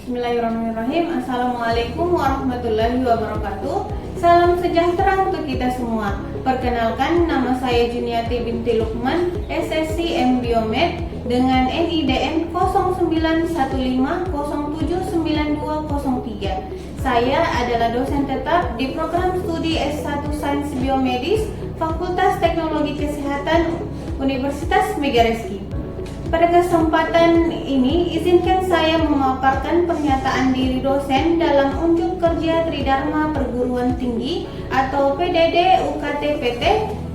Bismillahirrahmanirrahim. Assalamualaikum warahmatullahi wabarakatuh. Salam sejahtera untuk kita semua. Perkenalkan, nama saya Juniati binti Lukman, SSC M Biomed dengan NIDN 0915079203. Saya adalah dosen tetap di program studi S1 Sains Biomedis Fakultas Teknologi Kesehatan Universitas Megareski. Pada kesempatan ini, izinkan saya memaparkan pernyataan diri dosen dalam unjuk kerja Tridharma Perguruan Tinggi atau PDD UKT-PT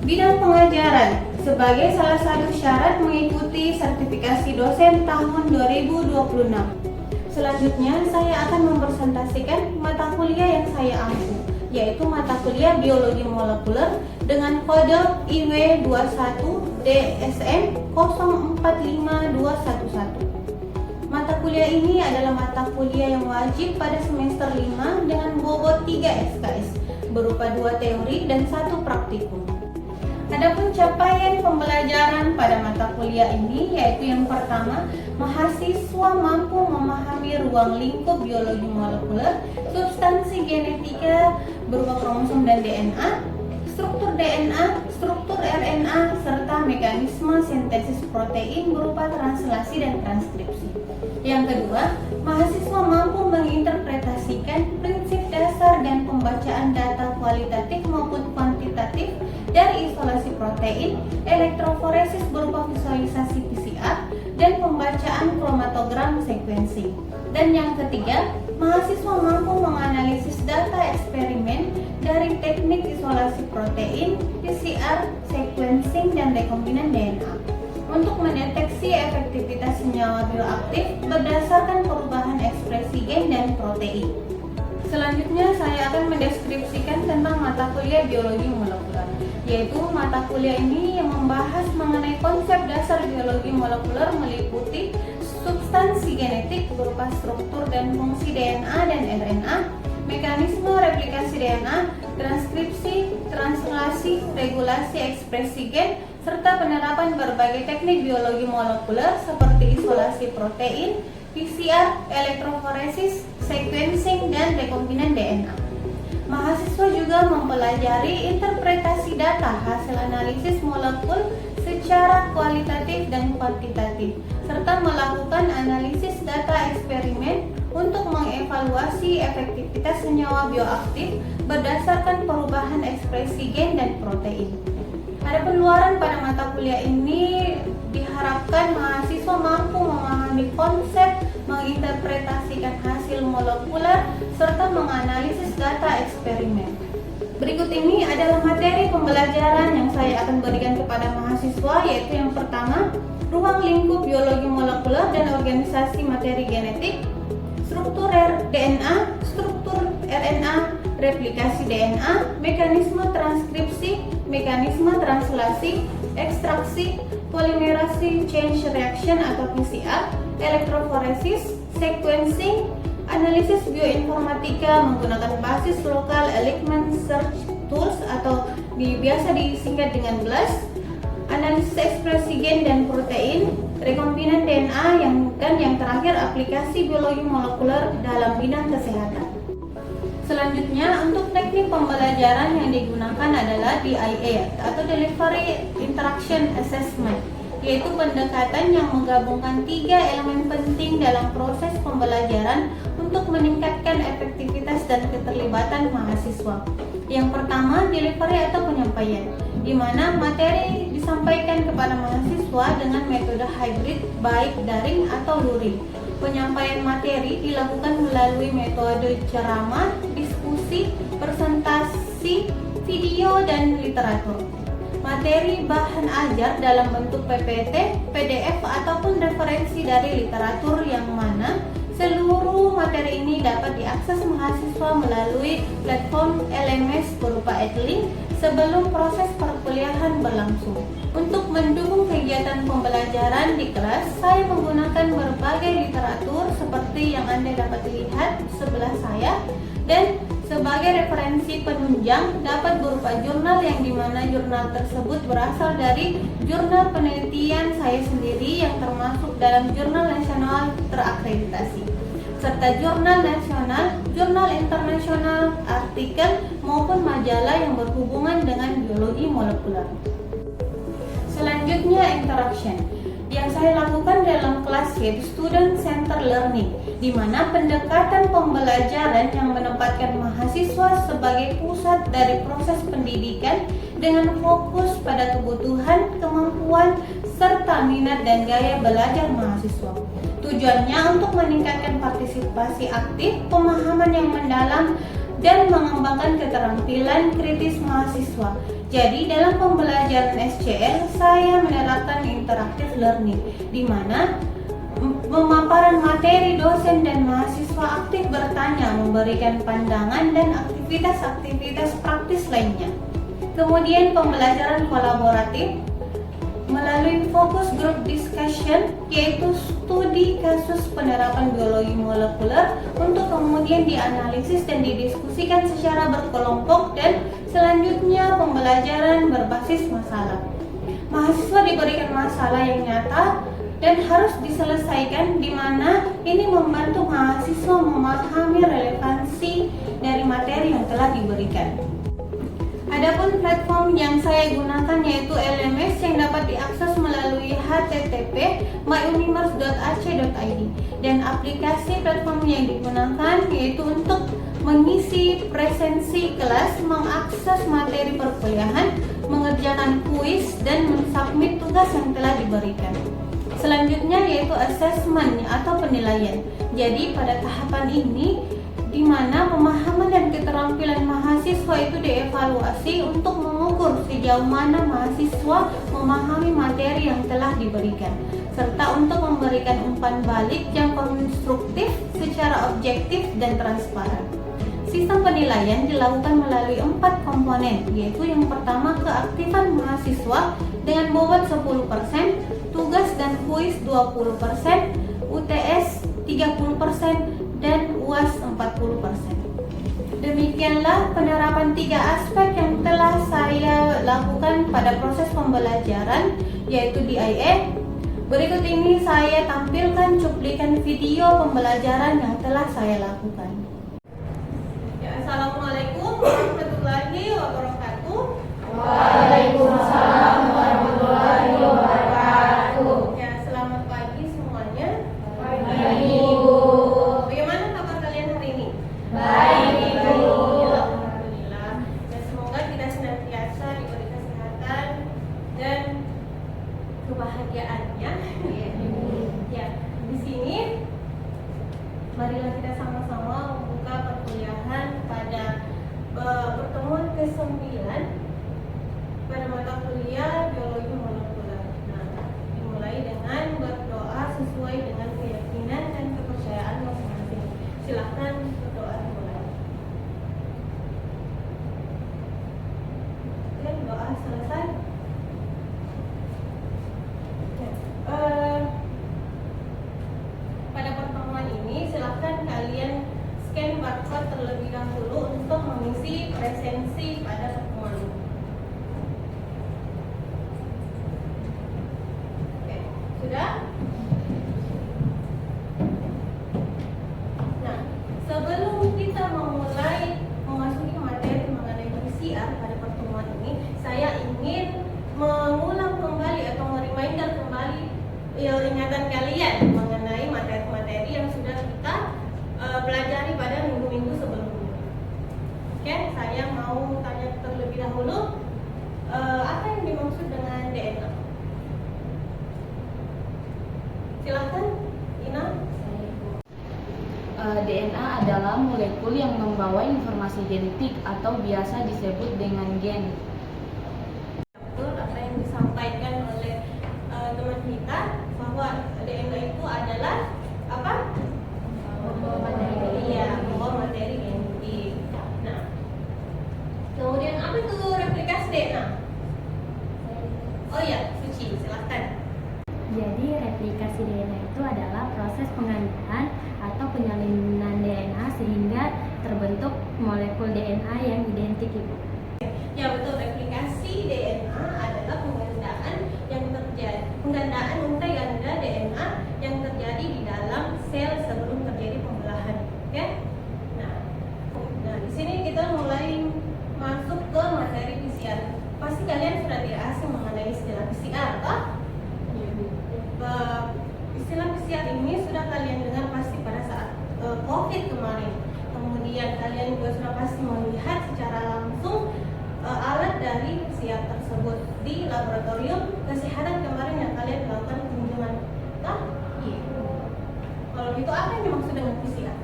bidang pengajaran sebagai salah satu syarat mengikuti sertifikasi dosen tahun 2026. Selanjutnya, saya akan mempresentasikan mata kuliah yang saya ampu, yaitu mata kuliah Biologi Molekuler dengan kode IW21 DSM 045211. Mata kuliah ini adalah mata kuliah yang wajib pada semester 5 dengan bobot 3 SKS berupa 2 teori dan 1 praktikum. Adapun capaian pembelajaran pada mata kuliah ini yaitu yang pertama, mahasiswa mampu memahami ruang lingkup biologi molekuler, substansi genetika berupa kromosom dan DNA, struktur DNA, struktur RNA, serta mekanisme sintesis protein berupa translasi dan transkripsi. Yang kedua, mahasiswa mampu menginterpretasikan prinsip dasar dan pembacaan data kualitatif maupun kuantitatif dari isolasi protein, elektroforesis berupa visualisasi PCR, dan pembacaan kromatogram sequencing. Dan yang ketiga, mahasiswa mampu menganalisis data eksperimen dari teknik isolasi protein, PCR, sequencing, dan rekombinan DNA untuk mendeteksi efektivitas senyawa bioaktif berdasarkan perubahan ekspresi gen dan protein. Selanjutnya saya akan mendeskripsikan tentang mata kuliah biologi molekuler, yaitu mata kuliah ini yang membahas mengenai konsep dasar biologi molekuler meliputi substansi genetik berupa struktur dan fungsi DNA dan RNA, mekanisme replikasi DNA, transkripsi, translasi, regulasi ekspresi gen, serta penerapan berbagai teknik biologi molekuler seperti isolasi protein, PCR, elektroforesis, sequencing, dan rekombinan DNA. Mahasiswa juga mempelajari interpretasi data hasil analisis molekul secara kualitatif dan kuantitatif, serta melakukan analisis data eksperimen untuk mengevaluasi efektivitas senyawa bioaktif berdasarkan perubahan ekspresi gen dan protein. Ada pengeluaran pada mata kuliah ini diharapkan mahasiswa mampu memahami konsep, menginterpretasikan hasil molekuler, serta menganalisis data eksperimen. Berikut ini adalah materi pembelajaran yang saya akan berikan kepada mahasiswa, yaitu yang pertama, ruang lingkup biologi molekuler dan organisasi materi genetik, struktur DNA, struktur RNA, replikasi DNA, mekanisme transkripsi, mekanisme translasi, ekstraksi, polimerasi chain reaction atau PCR, elektroforesis, sequencing, analisis bioinformatika menggunakan basis lokal Eijkman Search Tools atau biasa disingkat dengan BLAST, analisis ekspresi gen dan protein, rekombinan DNA, dan yang terakhir aplikasi biologi molekuler dalam bidang kesehatan. Selanjutnya, untuk teknik pembelajaran yang digunakan adalah DIA atau Delivery Interaction Assessment, yaitu pendekatan yang menggabungkan 3 elemen penting dalam proses pembelajaran untuk meningkatkan efektivitas dan keterlibatan mahasiswa. Yang pertama, delivery atau penyampaian, di mana materi disampaikan kepada mahasiswa dengan metode hybrid baik daring atau luring. Penyampaian materi dilakukan melalui metode ceramah, diskusi, presentasi, video, dan literatur. Materi bahan ajar dalam bentuk PPT, PDF, ataupun referensi dari literatur yang mana Seluruh materi ini dapat diakses mahasiswa melalui platform LMS berupa Edlink sebelum proses perkuliahan berlangsung. Untuk mendukung kegiatan pembelajaran di kelas, saya menggunakan berbagai literatur seperti yang Anda dapat lihat sebelah saya, dan sebagai referensi penunjang dapat berupa jurnal yang dimana jurnal tersebut berasal dari jurnal penelitian saya sendiri yang termasuk dalam jurnal nasional terakreditasi, serta jurnal nasional, jurnal internasional, artikel, maupun majalah yang berhubungan dengan biologi molekuler. Selanjutnya, interaction yang saya lakukan dalam kelas yaitu student center learning, di mana pendekatan pembelajaran yang menempatkan mahasiswa sebagai pusat dari proses pendidikan dengan fokus pada kebutuhan, kemampuan, serta minat dan gaya belajar mahasiswa. Tujuannya untuk meningkatkan partisipasi aktif, pemahaman yang mendalam, dan mengembangkan keterampilan kritis mahasiswa. Jadi dalam pembelajaran SCL saya menerapkan interactive learning, di mana pemaparan materi dosen dan mahasiswa aktif bertanya, memberikan pandangan dan aktivitas-aktivitas praktis lainnya. Kemudian pembelajaran kolaboratif melalui fokus group discussion, yaitu studi kasus penerapan biologi molekuler untuk kemudian dianalisis dan didiskusikan secara berkelompok, dan selanjutnya pembelajaran berbasis masalah. Mahasiswa diberikan masalah yang nyata dan harus diselesaikan, di mana ini membantu mahasiswa memahami relevansi dari materi yang telah diberikan. Adapun platform yang saya gunakan yaitu LMS yang dapat diakses melalui http myuniverse.ac.id, dan aplikasi platform yang digunakan yaitu untuk mengisi presensi kelas, mengakses materi perkuliahan, mengerjakan kuis, dan mensubmit tugas yang telah diberikan. Selanjutnya yaitu assessment atau penilaian. Jadi pada tahapan ini di mana pemahaman dan keterampilan mahasiswa itu dievaluasi untuk mengukur sejauh mana mahasiswa memahami materi yang telah diberikan, serta untuk memberikan umpan balik yang konstruktif secara objektif dan transparan. Sistem penilaian dilakukan melalui 4 komponen, yaitu yang pertama keaktifan mahasiswa dengan bobot 10%, tugas dan kuis 20%, UTS 30%, dan UAS 40%. Demikianlah penerapan 3 aspek yang telah saya lakukan pada proses pembelajaran, yaitu DIE. Berikut ini saya tampilkan cuplikan video pembelajaran yang telah saya lakukan. Ya, Assalamualaikum warahmatullahi wabarakatuh. Waalaikumsalam warahmatullahi wabarakatuh. Ya, selamat pagi semuanya. Pagi, Ibu. Bagaimana kabar kalian hari ini? Baik, Ibu. Alhamdulillah. Ya, semoga kita senantiasa diberi kesehatan dan kebahagiaannya. Ya, di sini marilah kita sama-sama membuka perkuliahan pada pertemuan ke-9 pada mata kuliah biologi molekuler. Nah, dimulai dengan berdoa sesuai dengan keyakinan dan kepercayaan masing-masing. Silahkan berdoa dimulai. Dan doa selesai. Pada pertemuan ini silahkan kalian scan barcode terlebih dahulu untuk mengisi presensi pada pertemuan ini. Oke, sudah? Nah, sebelum kita memulai memasuki materi mengenai PCR pada pertemuan ini, saya ingin mengulang kembali atau mereminder kembali ingatan kalian mengenai materi-materi yang sudah kita pelajari pada minggu-minggu sebelumnya. Oke, saya mau tanya terlebih dahulu, apa yang dimaksud dengan DNA? Silahkan, Ina. DNA adalah molekul yang membawa informasi genetik atau biasa disebut dengan gen. Betul apa yang disampaikan oleh teman kita, bahwa DNA itu adalah apa? DNA. Oh ya, Suci, silahkan. Jadi replikasi DNA itu adalah proses penggandaan atau penyalinan DNA sehingga terbentuk molekul DNA yang identik, Ibu. Ya betul, replikasi DNA adalah penggandaan untai ganda DNA yang terjadi di dalam sel sebelum terjadi pembelahan. Ya. Nah, di sini kita mulai masuk ke materi PCR. Pasti kalian sudah tidak asing mengenai istilah PCR, kah? Istilah PCR ini sudah kalian dengar pasti pada saat COVID kemarin. Kemudian kalian juga sudah pasti melihat secara langsung alat dari PCR tersebut di laboratorium kesehatan kemarin yang kalian melakukan kunjungan. Iya. Kalau gitu apa yang dimaksud dengan PCR?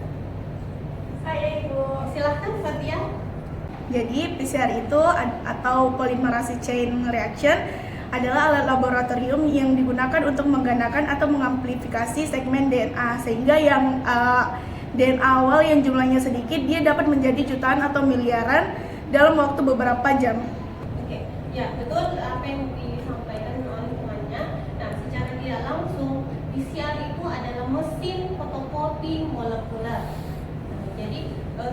Saya Ibu. Silahkan Fatia. Jadi PCR itu atau polymerase chain reaction adalah alat laboratorium yang digunakan untuk menggandakan atau mengamplifikasi segmen DNA sehingga yang DNA awal yang jumlahnya sedikit dia dapat menjadi jutaan atau miliaran dalam waktu beberapa jam. Oke, ya betul apa yang disampaikan oleh temannya. Nah, secara tidak langsung PCR itu adalah mesin fotokopi molekuler. Nah, jadi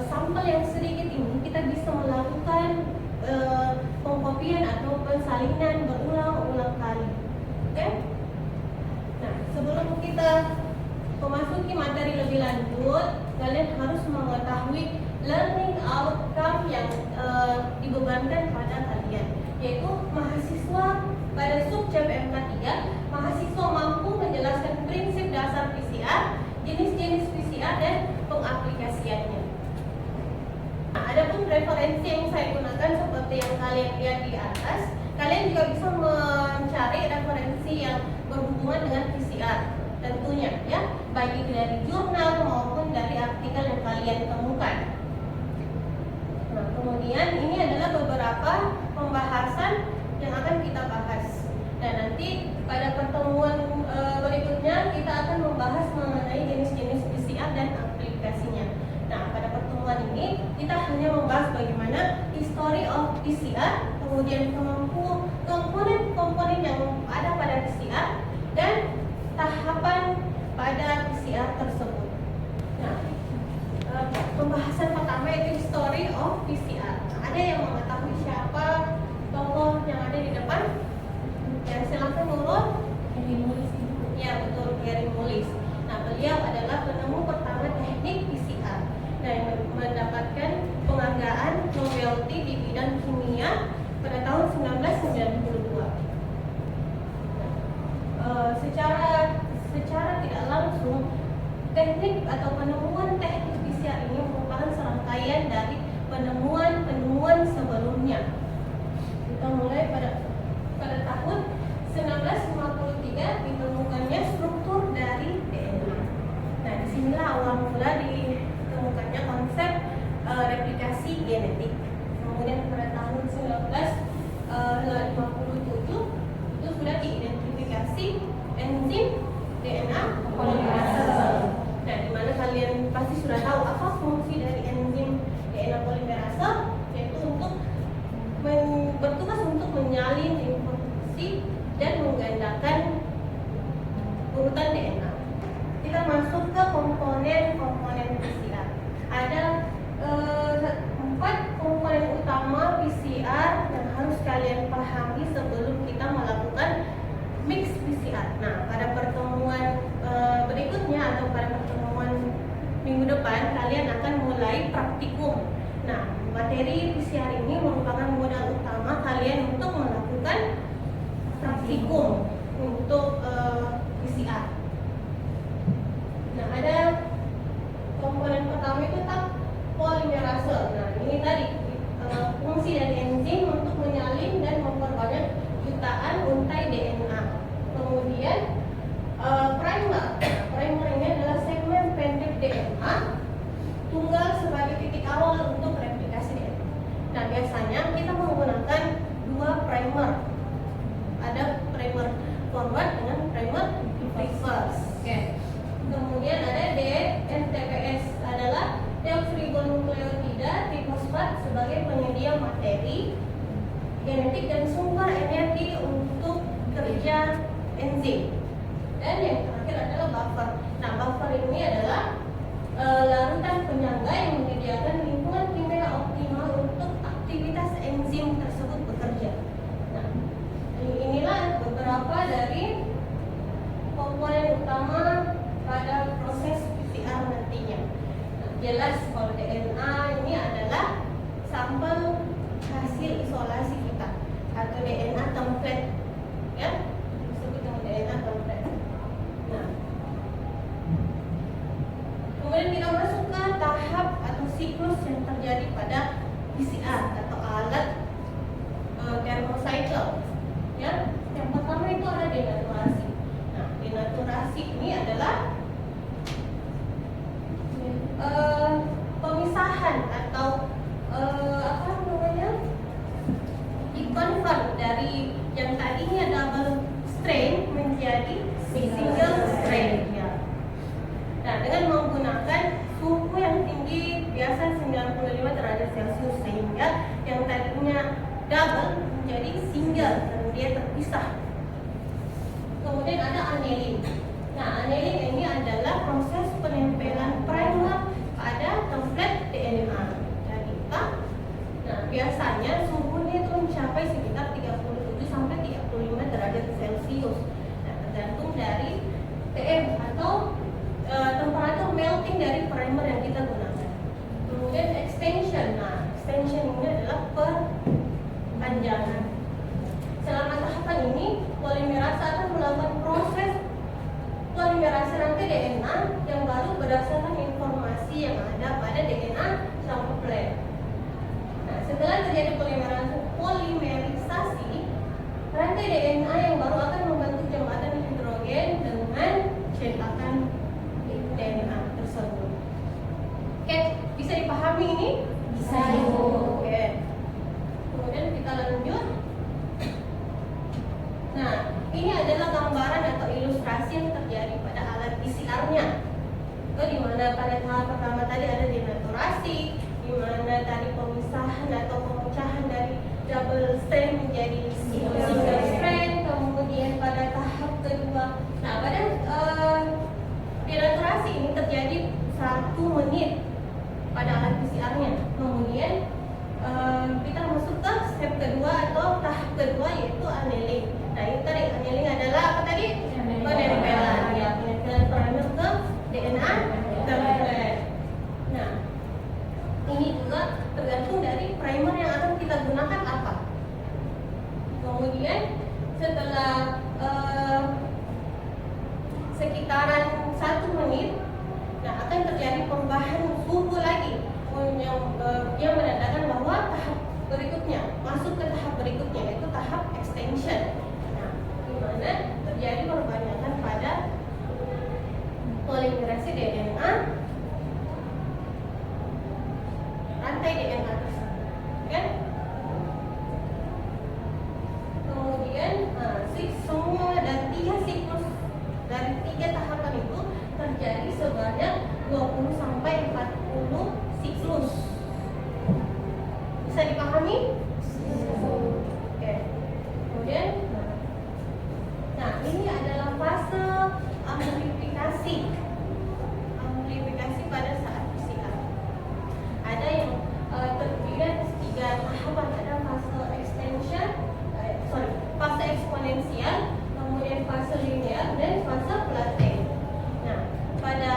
sampel yang sedikit ini kita bisa melakukan pengkopian atau persalinan berulang-ulang kali. Oke? Nah, sebelum kita memasuki materi lebih lanjut, kalian harus mengetahui learning outcome yang dibebankan pada kalian, yaitu mahasiswa pada subjek MK3, mahasiswa mampu menjelaskan prinsip dasar PCR, jenis-jenis PCR dan pengaplikasiannya. Nah, adapun referensi yang saya gunakan seperti yang kalian lihat di atas, kalian juga bisa mencari referensi yang berhubungan dengan PCR tentunya, ya, baik itu dari jurnal maupun dari artikel yang kalian temukan. Nah, kemudian ini adalah beberapa pembahasan yang akan kita bahas. Dan nanti pada pertemuan berikutnya kita akan membahas mengenai jenis-jenis PCR dan aplikasinya. Nah, pada pertemuan ini kita hanya membahas bagaimana history of PCR, kemudian komponen-komponen yang ada pada PCR dan tahapan pada PCR tersebut. Nah, pembahasan pertama itu history of PCR. Ada yang mengetahui siapa tokoh yang ada di depan? Ya, silakan urut. Gary Mullis. Ya, betul, Gary Mullis. Nah, beliau adalah penemu pertama teknik PCR dan mendapatkan penghargaan Nobelty di bidang kimia pada tahun 1992. Secara tidak langsung, teknik atau penemuan teknik PCR ini merupakan serangkaian dari penemuan sebelumnya. Kita mulai pada tahun 1953 ditemukannya struktur dari DNA. Nah, disinilah awal mula ditemukannya konsep replikasi genetik. Kemudian pada tahun 1957 itu sudah diidentifikasi enzim DNA polimerase. Nah, di mana kalian pasti sudah tahu apa fungsi dari enzim DNA polimerase, yaitu untuk bertugas untuk menyalin informasi dan menggandakan urutan DNA. Kita masuk ke komponen PCR. Ada 4 komponen utama PCR yang harus kalian pahami sebelum kita melakukan mix PCR. Nah, pada pertemuan berikutnya atau pada pertemuan minggu depan kalian akan mulai praktikum. Nah, materi PCR ini merupakan modal utama kalian untuk melakukan praktikum untuk PCR. Nah, ada komponen pertama itu polimerase. Nah, ini tadi fungsi dari enzim untuk menyalin dan memperbanyak jutaan untai DNA. Kemudian primer. Primer ini adalah segmen pendek DNA tunggal sebagai titik awal untuk replikasi DNA. Nah, biasanya kita menggunakan 2 primer. Ada primer forward dengan primer reverse. Oke. Kemudian ada DNTPS adalah deoksiribonukleotida trifosfat sebagai penyedia materi genetik dan sumber energi untuk kerja enzim. Dan yang terakhir adalah buffer. Nah, buffer ini adalah larutan penyangga yang menyediakan lingkungan kimia optimal untuk aktivitas enzim tersebut bekerja. Nah, inilah beberapa dari komponen utama pada proses PCR nantinya. Nah, jelas kalau DNA ini adalah sampel hasil isolasi kita atau DNA template, ya, disebut dengan DNA template. Nah, kemudian kita masuk ke tahap atau siklus yang terjadi pada PCR atau alat thermocycle. Ya, yang pertama itu ada denaturasi. Nah, denaturasi ini adalah pemisahan atau apa namanya, dikonvert dari yang tadinya double strain menjadi single strain, ya. Nah, dengan menggunakan suhu yang tinggi, biasa 95 derajat Celcius, sehingga yang tadinya double menjadi single dan dia terpisah. Kemudian ada annealing. Nah, annealing ini adalah proses penempelan primer pada template DNA. Nah, biasanya suhunya itu mencapai sekitar 37 sampai 35 derajat Celcius. Nah, tergantung dari TM atau temperatur melting dari primer yang kita gunakan. Kemudian extension. Nah, extension ini adalah perpanjangan. Selama tahapan ini, polimerase akan melakukan proses polimerase rantai DNA yang baru berdasarkan informasi yang ada pada DNA template. Nah, setelah terjadi polimerisasi, rantai DNA yang baru akan membentuk jembatan hidrogen dengan cetakan DNA tersebut. Oke, bisa dipahami ini? Bisa, Ibu. Oke. Kemudian kita lanjut. Nah, ini adalah gambaran atau ilustrasi yang terjadi pada alat PCR-nya. Itu di mana pada tahap pertama tadi ada denaturasi, di mana tadi pemisahan atau pemecahan dari double strain menjadi single strain. Kemudian pada tahap kedua, nah pada denaturasi ini terjadi 1 menit pada alat PCR-nya. Kemudian kita masuk ke step kedua atau tahap kedua, yaitu annealing. Nah, itu tadi annealing adalah apa tadi? Penempelan, ya, penempelan primer ke DNA template. Nah, ini juga tergantung dari primer yang akan kita gunakan apa. Kemudian setelah sekitaran 1 menit, nah akan terjadi perubahan suhu lagi yang menandakan bahwa tahap berikutnya masuk ke tahap berikutnya, yaitu tahap extension. Nah, di mana terjadi perpanjangan pada polimerase DNA rantai DNA tersebut, kan? Kemudian semua dan 3 siklus dari 3 tahapan itu terjadi sebanyak 20 sampai 40 siklus. Bisa dipahami? Oke. Kemudian, nah ini adalah fase amplifikasi. Amplifikasi pada saat PCR. Ada yang terdiri atas 3 tahapan. Ada fase extension, fase eksponensial, kemudian fase linear, dan fase plateau. Nah, pada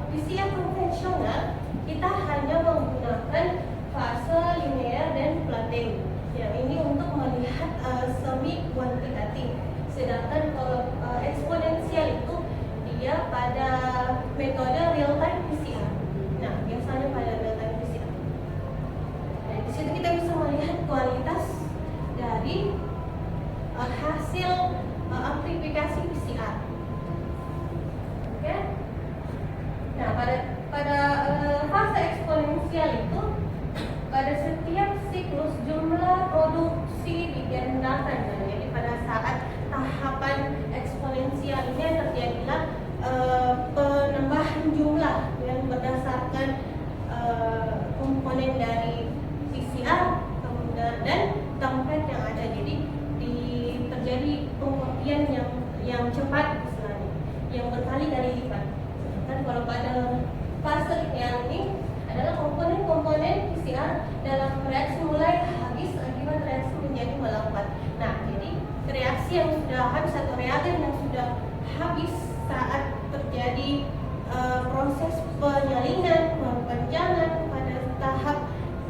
PCR konvensional kita hanya menggunakan fase linear dan plateau. Yang ini untuk melihat semi kuantitatif. Sedangkan kalau eksponensial itu dia pada metode real time PCR. Nah, biasanya pada real time PCR. Nah, di situ kita bisa melihat kualitas yang berkali-kali lipat. Sedangkan kalau pada fase linear ini adalah komponen-komponen PCR dalam reaksi mulai habis akibat reaksi menjadi melambat. Nah, jadi reaksi yang sudah habis atau reagen yang sudah habis saat terjadi proses penyalingan, perpanjangan pada tahap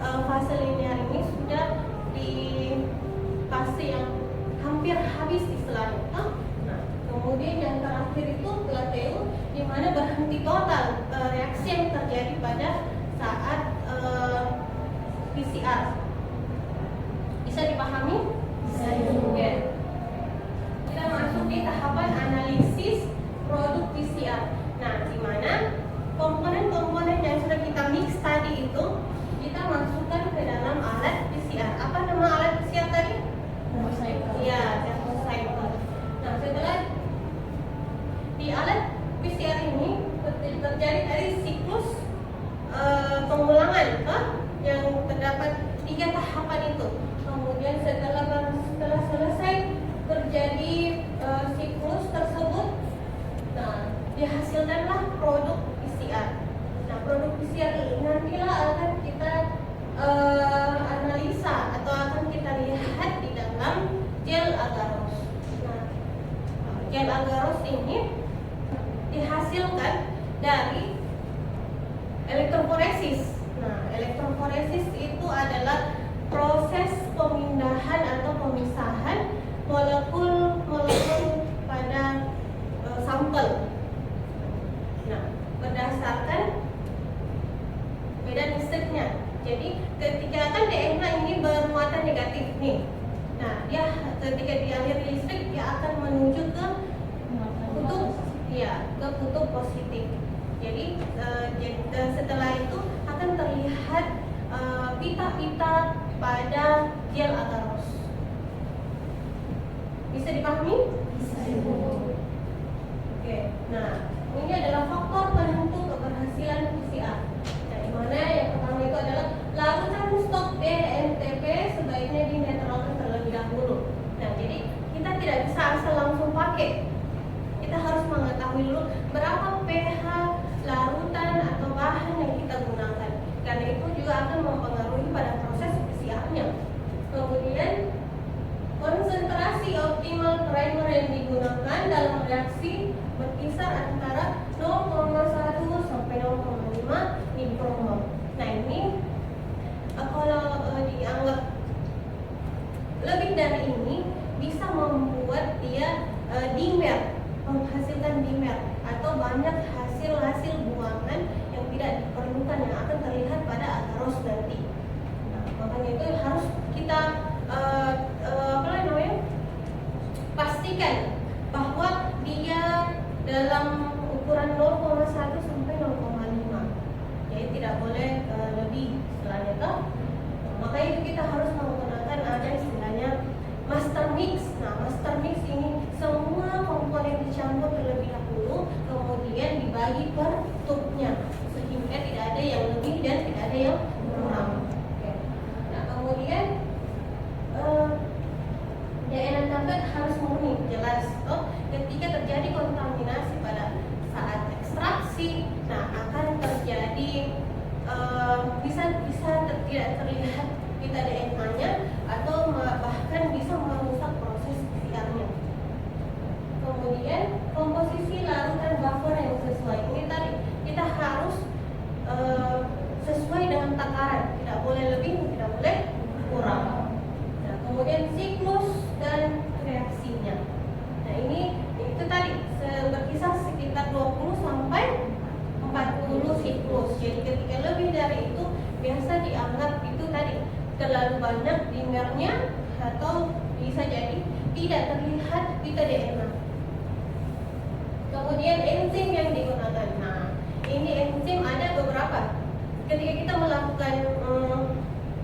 fase linear ini sudah di fase yang hampir habis istilahnya. Nah, kemudian yang terakhir itu plateau, di mana berhenti total reaksi yang terjadi pada saat PCR. Bisa dipahami? Bisa. Oke. Kita masuk di tahapan analisis produk PCR. Nah, di mana komponen-komponen yang sudah kita mix tadi itu kita masukkan ke dalam alat PCR. Apa nama alat PCR tadi? Thermocycle. Iya, thermocycle. Nah, setelah di alat PCR ini terjadi dari siklus pengulangan yang terdapat 3 tahapan itu. Kemudian setelah selesai terjadi siklus tersebut, nah dihasilkanlah produk PCR. Nah, produk PCR ini nantilah akan kita analisa atau akan kita lihat di dalam gel agarose. Nah, gel agarose ini dihasilkan dari elektroforesis. Nah, elektroforesis itu adalah proses pemindahan atau pemisahan molekul-molekul pada sampel. Nah, berdasarkan medan listriknya. Jadi, ketika kan DNA ini bermuatan negatif nih. Nah, dia ketika dialiri listrik dia akan menuju ke kutub, ya, ke kutub positif. Jadi setelah itu akan terlihat pita-pita pada gel agarose. Bisa dipahami? Bisa. Oke. Nah, ini adalah faktor penentu keberhasilan PCR. Nah, di mana yang pertama itu adalah larutan stok DNTP sebaiknya dinetralkan terlebih dahulu. Nah, jadi kita tidak bisa asal langsung pakai. Kita harus mengetahui dulu berapa pH larutan atau bahan yang kita gunakan. Karena itu juga akan mempengaruhi pada proses PCR-nya. Kemudian konsentrasi optimal primer yang digunakan dalam reaksi berkisar antara 0,1 sampai 0,5 mikromol. Nah, ini kalau dianggap lebih dari ini bisa membuat dia dimer, menghasilkan dimer atau banyak hasil buangan yang tidak diperlukan yang akan terlihat pada agarose nanti. Nah, makanya itu harus kita pastikan bahwa dia dalam ukuran 0,1 sampai 0,5. Jadi tidak boleh lebih istilahnya toh. Makanya itu kita harus menggunakan ada istilahnya master mix. Nah, master mix ini semua komponen dicampur terlebih dahulu, kemudian dibagi per tubnya sehingga tidak ada yang lebih dan tidak ada yang kurang. Oke. Nah, kemudian DNA tablet harus murni, jelas toh. Ketika terjadi kontaminasi pada saat ekstraksi, nah akan terjadi bisa tidak terlihat pita DNA-nya atau bahkan bisa merusak proses PCR-nya. Kemudian komposisi larutan buffer yang sesuai. Ini tadi kita harus sesuai dengan takaran, tidak boleh lebih, tidak boleh kurang. Nah, kemudian siklus dan reaksinya. Nah, ini itu tadi berkisar sekitar 20 sampai 40 siklus. Jadi ketika lebih dari itu biasa dianggap itu tadi terlalu banyak dimernya atau bisa jadi tidak terlihat pita DNA. Kemudian enzim yang digunakan. Nah, ini enzim ada beberapa. Ketika kita melakukan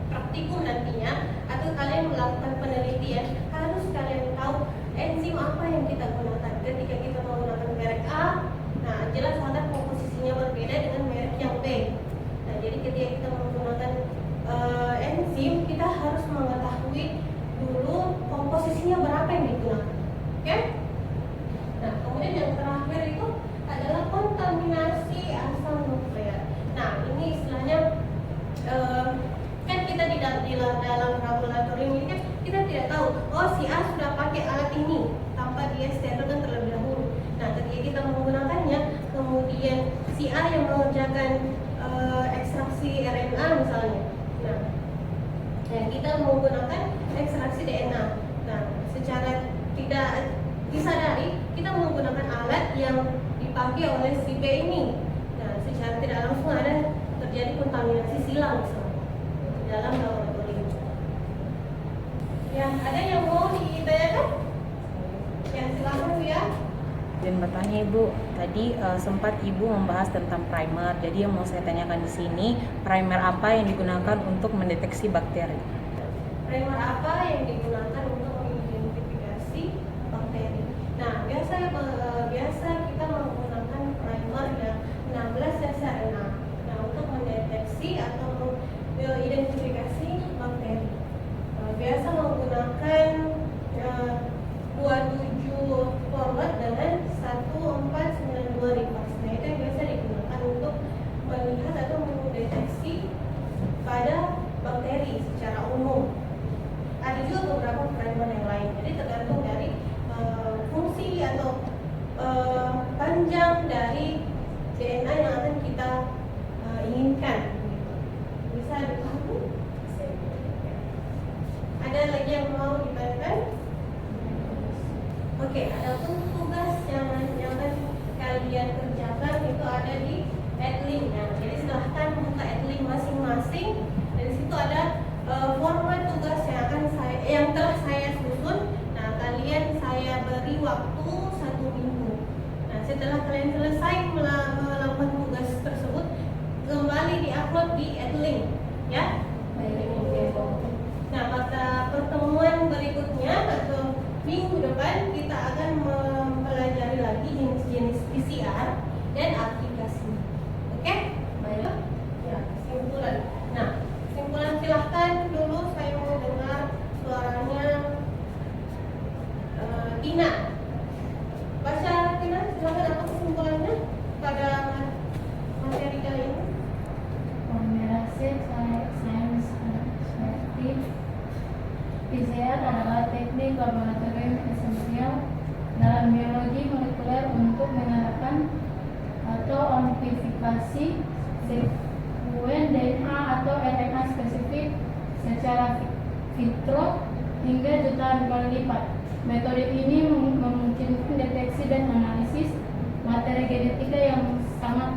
praktikum nantinya atau kalian melakukan penelitian, harus kalian tahu enzim apa yang kita gunakan. Ketika kita menggunakan merek A, nah jelas akan komposisinya berbeda dengan merek yang B. Nah, jadi ketika kita menggunakan enzim, kita harus mengetahui dulu komposisinya berapa yang digunakan. Oke? Nah, kemudian yang terakhir itu dalam laboratorium ini kan kita tidak tahu, oh si A sudah pakai alat ini tanpa dia sterilkan terlebih dahulu. Nah, ketika kita menggunakannya, kemudian si A yang mengerjakan ekstraksi RNA misalnya. Nah, dan kita menggunakan ekstraksi DNA. Nah, secara tidak disadari kita menggunakan alat yang dipakai oleh si B ini. Nah, secara tidak langsung ada terjadi kontaminasi silang misalnya dalam laboratorium. Ya, ada yang mau ditanyakan? Yang silakan ya. Dan bertanya Ibu, tadi sempat Ibu membahas tentang primer. Jadi yang mau saya tanyakan di sini, primer apa yang digunakan untuk mendeteksi bakteri? Primer apa yang digunakan untuk mengidentifikasi bakteri? Nah, biasa kita menggunakan primer yang 16 RNA. Nah, untuk mendeteksi atau mengidentifikasi bakteri. Biasa menggunakan 27 forward dengan 1492 reverse. Nah, itu yang biasa digunakan untuk melihat atau mendeteksi pada bakteri secara umum. Ada juga beberapa primer yang lain. Jadi tergantung dari fungsi atau panjang dari DNA yang akan kita inginkan. Bisa dipahami? Ada lagi yang mau ditanyakan? Oke, adapun tugas yang akan kalian kerjakan itu ada di Edlink. Nah, jadi silahkan buka Edlink masing-masing. Dari situ ada format tugas yang telah saya susun. Nah, kalian saya beri waktu 1 minggu. Nah, setelah kalian selesai melakukan tugas tersebut, kembali diupload di Edlink, ya. Nah, pada pertemuan berikutnya atau minggu depan kita akan mempelajari lagi jenis-jenis PCR dan aplikasi. Oke? Baik. Ya, kesimpulan. Nah, kesimpulan silahkan dulu saya mau dengar suaranya Tina. Baca Tina, silahkan apa kesimpulannya pada materi kali ini? Formulasi sains adaptif PCR adalah teknik laboratorium esensial dalam biologi molekuler untuk menyatakan atau amplifikasi sekuen DNA atau RNA spesifik secara vitro hingga jutaan kali lipat. Metode ini memungkinkan deteksi dan analisis materi genetika yang sangat